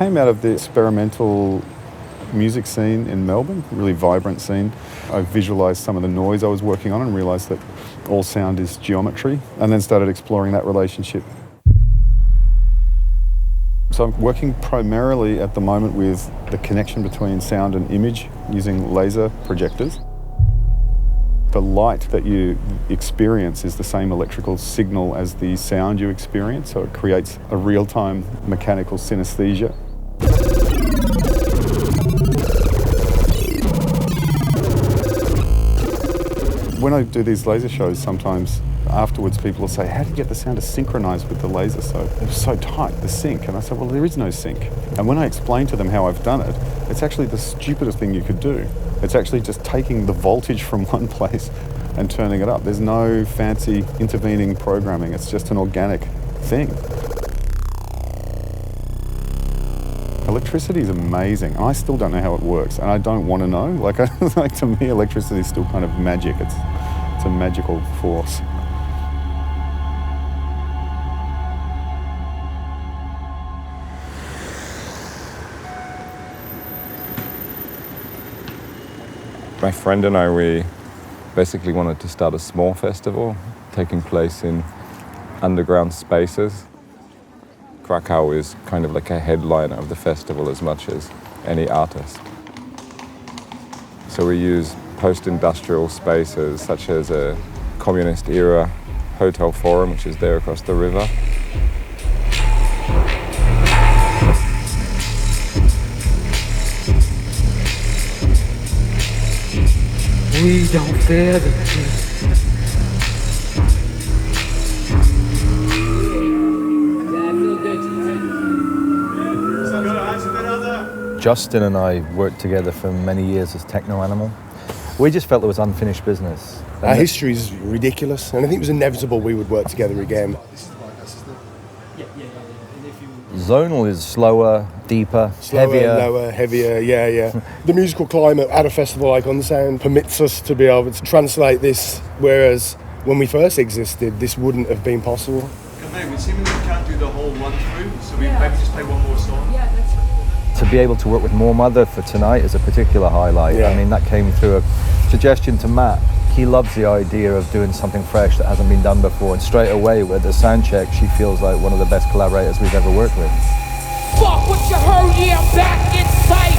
came out of the experimental music scene in Melbourne, a really vibrant scene. I visualised some of the noise I was working on and realised that all sound is geometry, and then started exploring that relationship. So I'm working primarily at the moment with the connection between sound and image using laser projectors. The light that you experience is the same electrical signal as the sound you experience, so it creates a real-time mechanical synesthesia. When I do these laser shows, sometimes afterwards people will say, how do you get the sound to synchronise with the laser so tight, the sync? And I say, well, there is no sync. And when I explain to them how I've done it, it's actually the stupidest thing you could do. It's actually just taking the voltage from one place and turning it up. There's no fancy intervening programming. It's just an organic thing. Electricity is amazing. I still don't know how it works, and I don't want to know. Like to me, electricity is still kind of magic. It's a magical force. My friend and I, we basically wanted to start a small festival taking place in underground spaces. Krakow is kind of like a headliner of the festival as much as any artist. So we use post-industrial spaces such as a communist-era hotel forum, which is there across the river. We don't fear the truth. Justin and I worked together for many years as Techno Animal. We just felt there was unfinished business. Our history is ridiculous, and I think it was inevitable we would work together again. Zonal is slower, deeper, heavier. Lower, heavier, yeah. The musical climate at a festival like Unsound permits us to be able to translate this, whereas when we first existed, this wouldn't have been possible. We seemingly can't do the whole one through, so we maybe just play one more song. Yeah, that's cool. To be able to work with More Mother for tonight is a particular highlight. Yeah. I mean, that came through a suggestion to Matt. He loves the idea of doing something fresh that hasn't been done before, and straight away with the sound check, she feels like one of the best collaborators we've ever worked with. Fuck what you heard, yeah, I'm back in sight.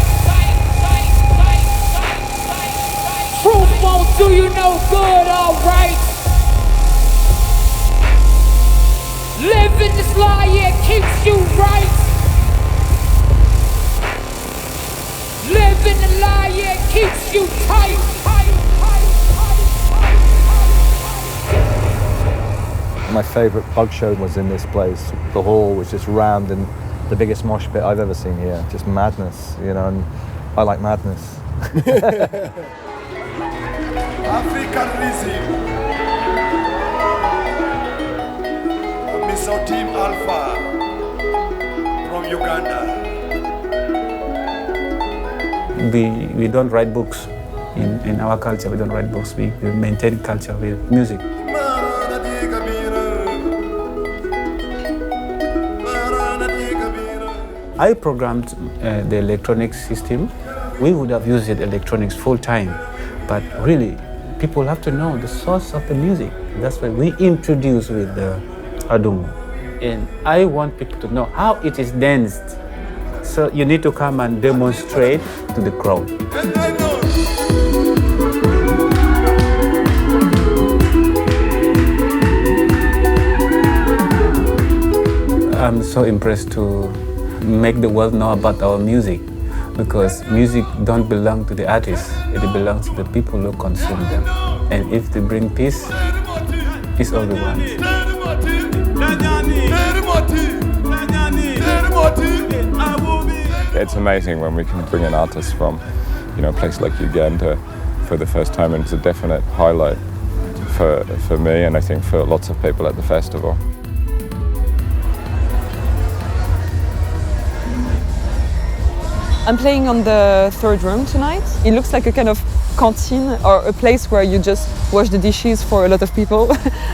Truth won't do you no good, alright. Living this lie, yeah, keeps you right. Living the lie, yeah, keeps you tight. My favourite pug show was in this place. The hall was just rammed, and the biggest mosh pit I've ever seen here. Just madness, you know, and I like madness. African rhythm. Mr. Team Alpha from Uganda. We don't write books. In our culture, we don't write books. We maintain culture with music. I programmed the electronics system. We would have used electronics full time, but really, people have to know the source of the music. That's why we introduce with the Adungu. And I want people to know how it is danced. So you need to come and demonstrate to the crowd. I'm so impressed to make the world know about our music, because music don't belong to the artists, it belongs to the people who consume them. And if they bring peace, it's all we want. It's amazing when we can bring an artist from, a place like Uganda for the first time, and it's a definite highlight for me, and I think for lots of people at the festival. I'm playing on the third room tonight. It looks like a kind of canteen or a place where you just wash the dishes for a lot of people.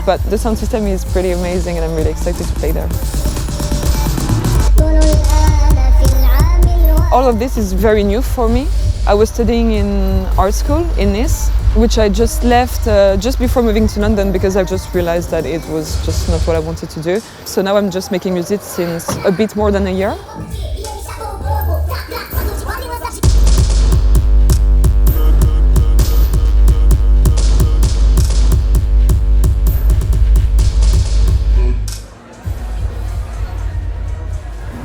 But the sound system is pretty amazing, and I'm really excited to play there. All of this is very new for me. I was studying in art school in Nice, which I just left just before moving to London because I just realized that it was just not what I wanted to do. So now I'm just making music since a bit more than a year.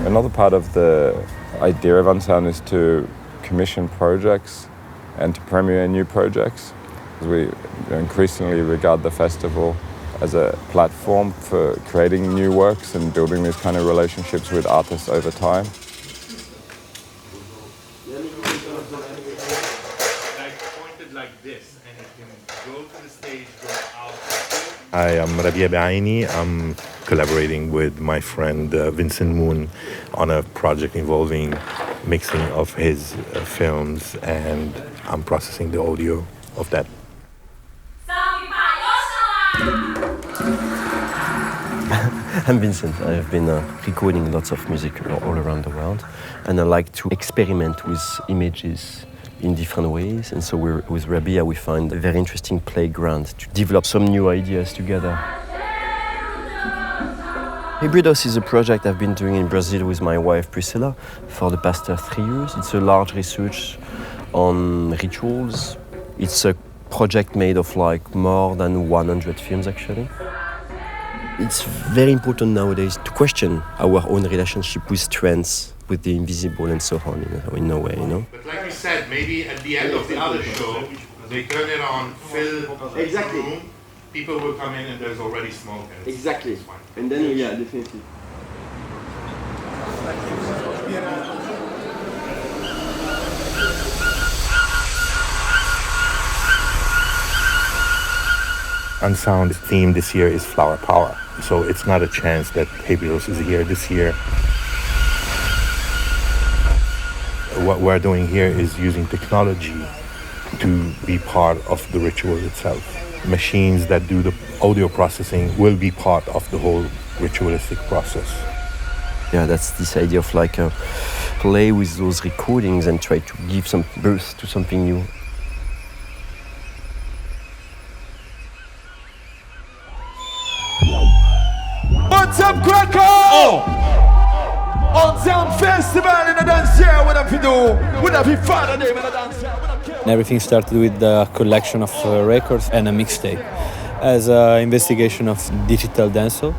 Another part of the idea of Unsound is to commission projects and to premiere new projects. We increasingly regard the festival as a platform for creating new works and building these kind of relationships with artists over time. I am Rabia Beaini. I'm collaborating with my friend Vincent Moon on a project involving mixing of his films, and I'm processing the audio of that. I'm Vincent. I've been recording lots of music all around the world, and I like to experiment with images in different ways. And so with Rabia, we find a very interesting playground to develop some new ideas together. Hybridos is a project I've been doing in Brazil with my wife Priscilla for the past 3 years. It's a large research on rituals. It's a project made of like more than 100 films actually. It's very important nowadays to question our own relationship with trends, with the invisible and so on, in a way, you know. But like we said, maybe at the end of the other show, they turn it on, fill the room, people will come in and there's already smoke. And exactly. And then, yeah, definitely. Unsound's theme this year is flower power. So it's not a chance that Hybridos is here this year. What we're doing here is using technology to be part of the ritual itself. Machines that do the audio processing will be part of the whole ritualistic process. Yeah, that's this idea of like play with those recordings and try to give some birth to something new. What's up, Kraków? Unsound Festival in the dance here. What have you do? What have you found in the dance here? Everything started with a collection of records and a mixtape as an investigation of digital dancehall.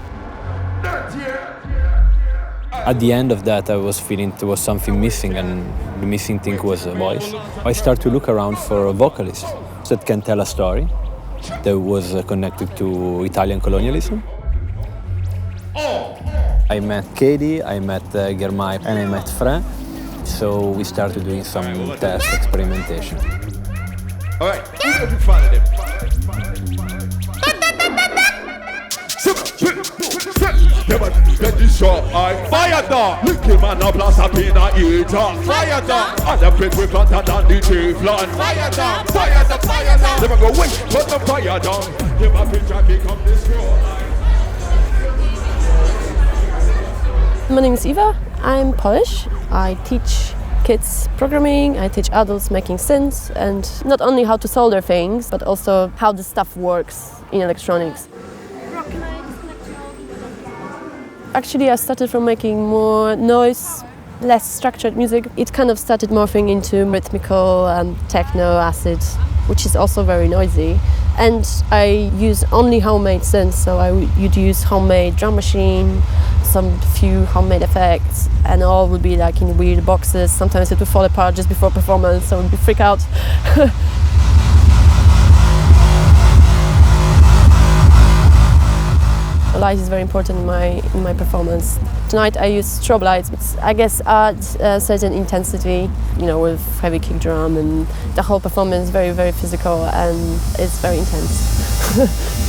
At the end of that, I was feeling there was something missing, and the missing thing was a voice. I started to look around for a vocalist that can tell a story that was connected to Italian colonialism. I met Katie, I met Germay, and I met Fran. So we started doing some test experimentation. All right, have you found it? Get this shot, fire down. Look him and a blast up in a eater. Fire down. And the pit with flatter than the Teflon. Fire down, fire down, fire down. Never go wait, put the fire down. Give a picture, become this girl. My name is Eva. I'm Polish. I teach kids programming, I teach adults making synths, and not only how to solder things, but also how the stuff works in electronics. Actually, I started from making more noise, less structured music. It kind of started morphing into rhythmical techno acid, which is also very noisy. And I use only homemade synths, so you'd use homemade drum machine, some few homemade effects, and all would be like in weird boxes. Sometimes it would fall apart just before performance, so we'd be freak out. Light is very important in my performance. Tonight I use strobe lights, which I guess adds a certain intensity, with heavy kick drum, and the whole performance is very, very physical and it's very intense.